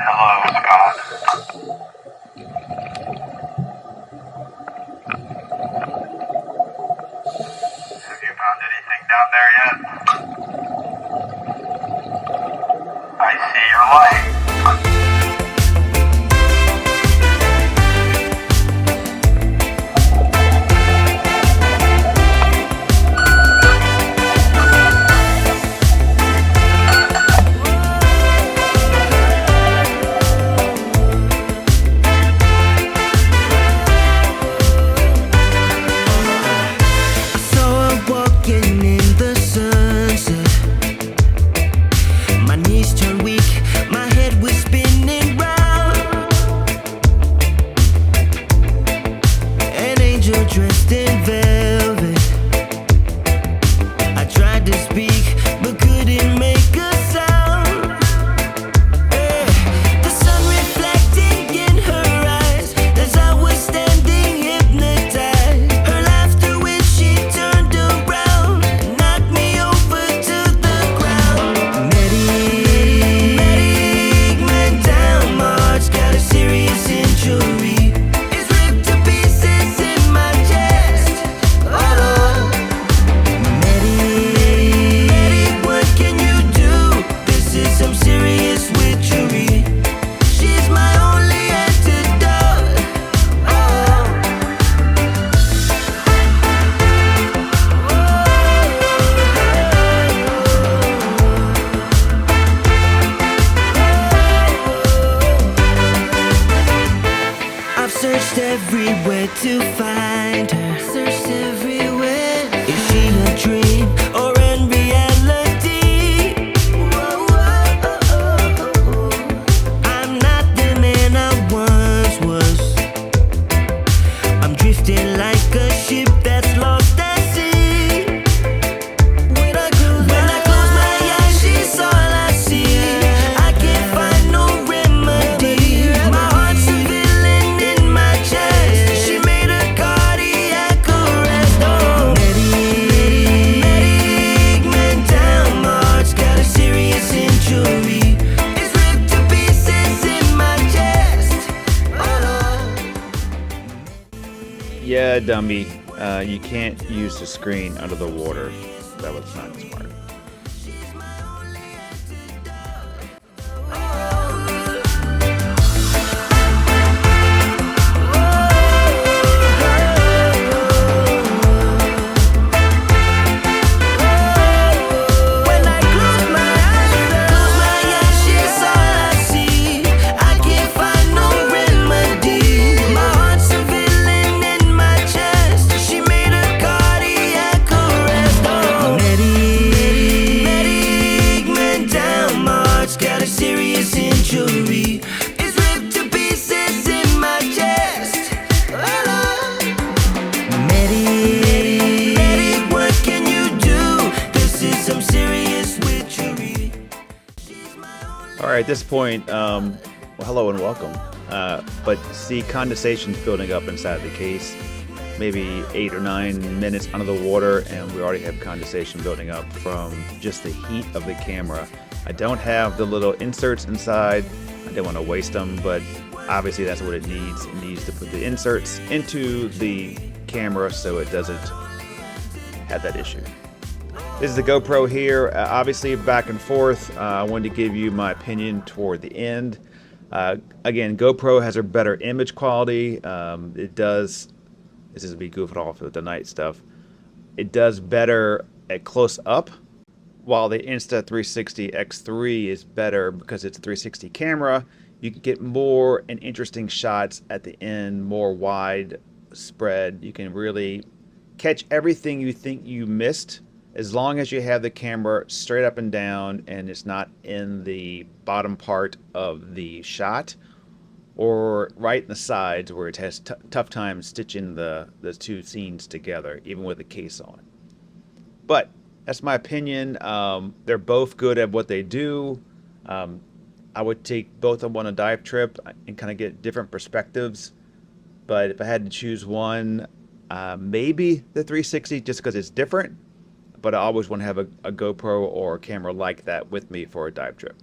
Hello, Scott. Have you found anything down there yet? I see your light. Searched everywhere to find her. Searched everywhere. Is she a dream or in reality? Whoa, whoa, oh, oh. I'm not the man I once was. I'm drifting like a ship that's lost at sea. When I close my eyes, she's all I see. I can't find no remedy. My heart's a villain in my chest. She made a cardiac arrest. Oh, medic man down. My heart's got a serious injury. It's ripped to pieces in my chest. Oh, Yeah, dummy. You can't use the screen under the water. That was not smart. when I close my eyes, she's all I see. I can't find no remedy. My heart's a villain in my chest. She made a cardiac arrest. Oh, medic man down. My heart's got a serious injury. It's ripped to pieces in my chest. Oh, medic, what can you do? This is some serious witchery. All right, at this point, well, hello and welcome. But see condensation's building up inside the case. Maybe 8 or 9 minutes under the water, and we already have condensation building up from just the heat of the camera. I don't have the little inserts inside. I didn't want to waste them, but obviously that's what it needs. It needs to put the inserts into the camera so it doesn't have that issue. This is the GoPro here. Obviously back and forth. I wanted to give you my opinion toward the end. Again, GoPro has a better image quality. It does, this is me goofing off with the night stuff. It does better at close up, while the Insta360 X3 is better because it's a 360 camera. You can get more and interesting shots at the end, more wide spread. You can really catch everything you think you missed as long as you have the camera straight up and down and it's not in the bottom part of the shot or right in the sides where it has tough time stitching the two scenes together, even with the case on. But that's my opinion. They're both good at what they do. I would take both of them on a dive trip and kind of get different perspectives. But if I had to choose one, maybe the 360 just because it's different. But I always want to have a GoPro or a camera like that with me for a dive trip.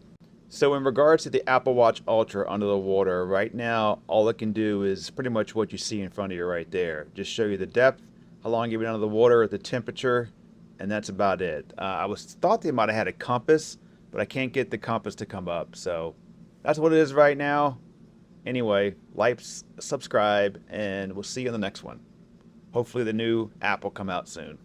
So in regards to the Apple Watch Ultra under the water, right now all it can do is pretty much what you see in front of you right there. Just show you the depth, how long you've been under the water, the temperature, and that's about it. I thought they might have had a compass, but I can't get the compass to come up. So that's what it is right now. Anyway, like, subscribe, and we'll see you in the next one. Hopefully the new app will come out soon.